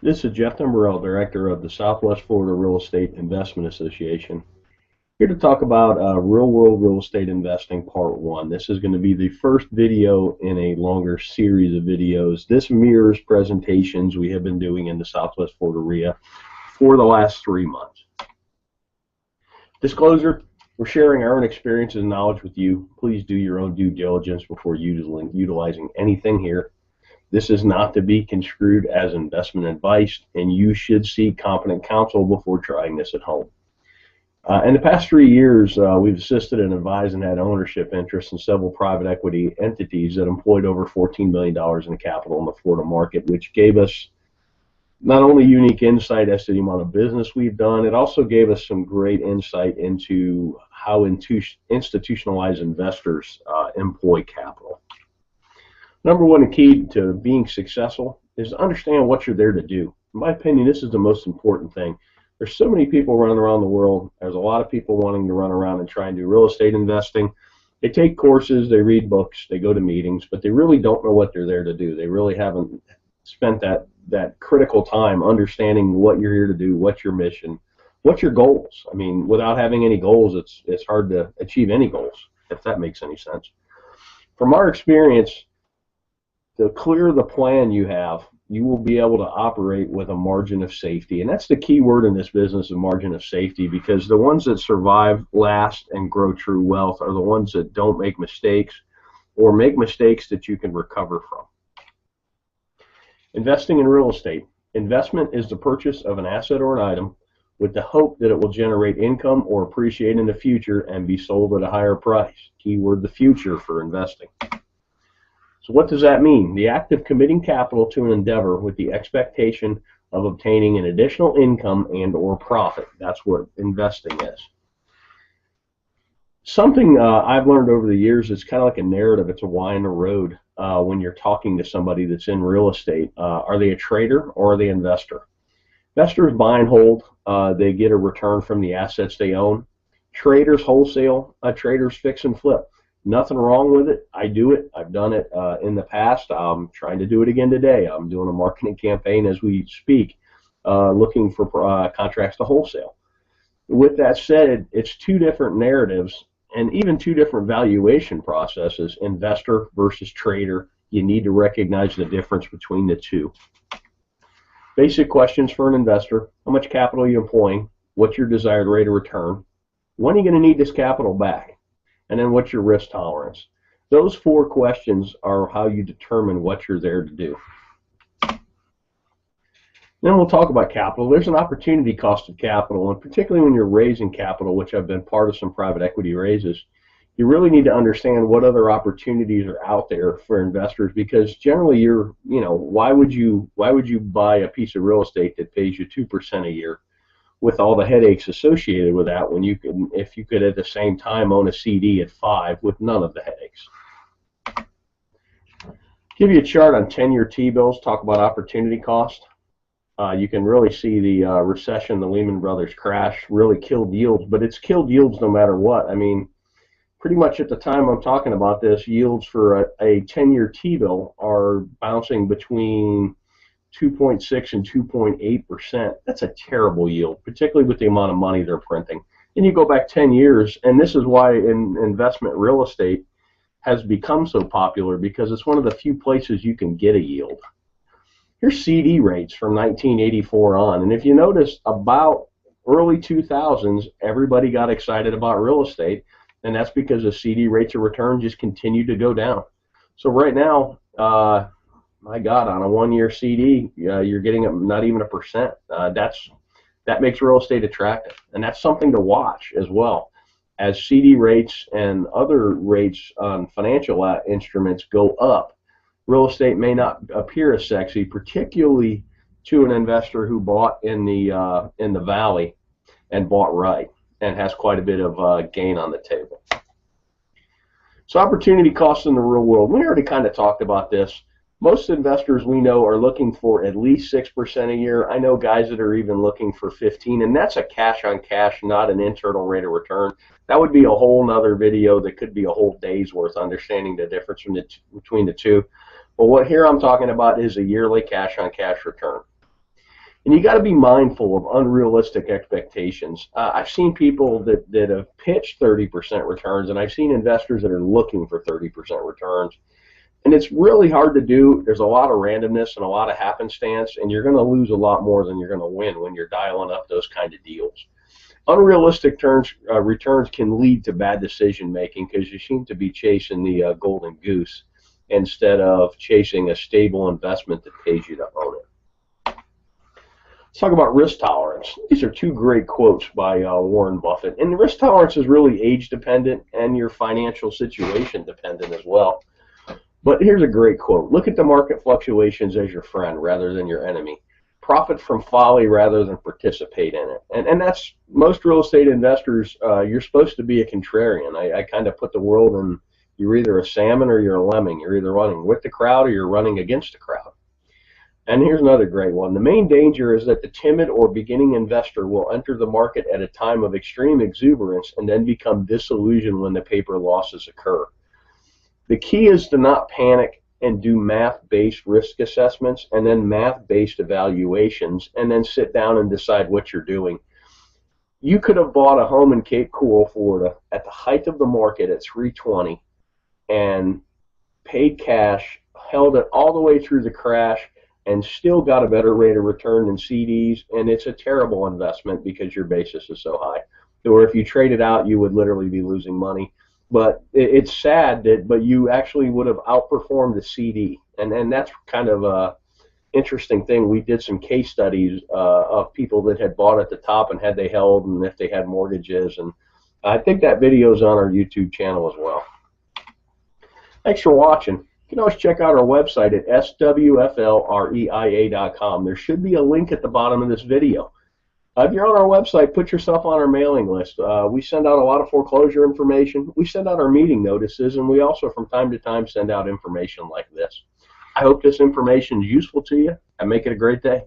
This is Jeff Timberell, Director of the Southwest Florida Real Estate Investment Association, here to talk about real-world real estate investing Part 1. This is going to be the first video in a longer series of videos. This mirrors presentations we have been doing in the Southwest Florida REIA for the last 3 months. Disclosure, we're sharing our own experiences and knowledge with you. Please do your own due diligence before utilizing anything here. This is not to be construed as investment advice, and you should seek competent counsel before trying this at home. In the past 3 years, we've assisted and advised and had ownership interests in several private equity entities that employed over $14 million in capital in the Florida market, which gave us not only unique insight as to the amount of business we've done, it also gave us some great insight into how institutionalized investors employ capital. Number one key to being successful is to understand what you're there to do. In my opinion, this is the most important thing. There's so many people running around the world. There's a lot of people wanting to run around and try and do real estate investing. They take courses, they read books, they go to meetings, but they really don't know what they're there to do. They really haven't spent that critical time understanding what you're here to do, what's your mission, what's your goals. I mean, without having any goals, it's hard to achieve any goals, if that makes any sense. From our experience, the clearer the plan you have, you will be able to operate with a margin of safety. And that's the key word in this business, a margin of safety, because the ones that survive, last, and grow true wealth are the ones that don't make mistakes or make mistakes that you can recover from. Investing in real estate. Investment is the purchase of an asset or an item with the hope that it will generate income or appreciate in the future and be sold at a higher price. Keyword, the future, for investing. So what does that mean? The act of committing capital to an endeavor with the expectation of obtaining an additional income and or profit. That's what investing is. Something I've learned over the years is kind of like a narrative. It's a why in the road when you're talking to somebody that's in real estate. Are they a trader or are they an investor? Investors buy and hold. They get a return from the assets they own. Traders wholesale. Traders fix and flip. Nothing wrong with it. I do it. I've done it in the past. I'm trying to do it again today. I'm doing a marketing campaign as we speak, looking for contracts to wholesale. With that said, it's two different narratives and even two different valuation processes, investor versus trader. You need to recognize the difference between the two. Basic questions for an investor. How much capital are you employing? What's your desired rate of return? When are you going to need this capital back? And then what's your risk tolerance? Those 4 questions are how you determine what you're there to do. Then we'll talk about capital. There's an opportunity cost of capital, and particularly when you're raising capital, which I've been part of some private equity raises, you really need to understand what other opportunities are out there for investors, because generally why would you buy a piece of real estate that pays you 2% a year with all the headaches associated with that, when if you could at the same time own a CD at 5 with none of the headaches. Give you a chart on 10-year T-bills, talk about opportunity cost. You can really see the recession, the Lehman Brothers crash really killed yields, but it's killed yields no matter what. I mean, pretty much at the time I'm talking about this, yields for a 10-year T-bill are bouncing between 2.6 and 2.8%. That's a terrible yield, particularly with the amount of money they're printing. And you go back 10 years, and this is why investment real estate has become so popular, because it's one of the few places you can get a yield. Here's CD rates from 1984 on, and if you notice, about early 2000s, everybody got excited about real estate, and that's because the CD rates of return just continued to go down. So right now, my God, on a 1-year CD, you're getting not even 1%. That makes real estate attractive, and that's something to watch as well. As CD rates and other rates on financial instruments go up, real estate may not appear as sexy, particularly to an investor who bought in the valley and bought right and has quite a bit of gain on the table. So opportunity costs in the real world. We already kind of talked about this. Most investors we know are looking for at least 6% a year. I know guys that are even looking for 15, and that's a cash on cash, not an internal rate of return. That would be a whole nother video that could be a whole day's worth, understanding the difference between the two. But what here I'm talking about is a yearly cash on cash return. And you got to be mindful of unrealistic expectations. I've seen people that have pitched 30% returns, and I've seen investors that are looking for 30% returns. And it's really hard to do. There's a lot of randomness and a lot of happenstance, and you're going to lose a lot more than you're going to win when you're dialing up those kind of deals. Unrealistic returns can lead to bad decision making because you seem to be chasing the golden goose instead of chasing a stable investment that pays you to own it. Let's talk about risk tolerance. These are two great quotes by Warren Buffett. And risk tolerance is really age dependent and your financial situation dependent as well. But here's a great quote. Look at the market fluctuations as your friend rather than your enemy. Profit from folly rather than participate in it. And that's most real estate investors, you're supposed to be a contrarian. I kind of put the world in, you're either a salmon or you're a lemming. You're either running with the crowd or you're running against the crowd. And here's another great one. The main danger is that the timid or beginning investor will enter the market at a time of extreme exuberance and then become disillusioned when the paper losses occur. The key is to not panic and do math-based risk assessments and then math-based evaluations and then sit down and decide what you're doing. You could have bought a home in Cape Coral, Florida at the height of the market at 320 and paid cash, held it all the way through the crash, and still got a better rate of return than CDs, and it's a terrible investment because your basis is so high. Or if you trade it out, you would literally be losing money. But it's sad but you actually would have outperformed the CD, and that's kind of a interesting thing. We did some case studies of people that had bought at the top and had they held and if they had mortgages, and I think that video is on our YouTube channel as well. Thanks for watching. You can always check out our website at swflreia.com. There should be a link at the bottom of this video. If you're on our website, put yourself on our mailing list. We send out a lot of foreclosure information. We send out our meeting notices, and we also from time to time send out information like this. I hope this information is useful to you, and make it a great day.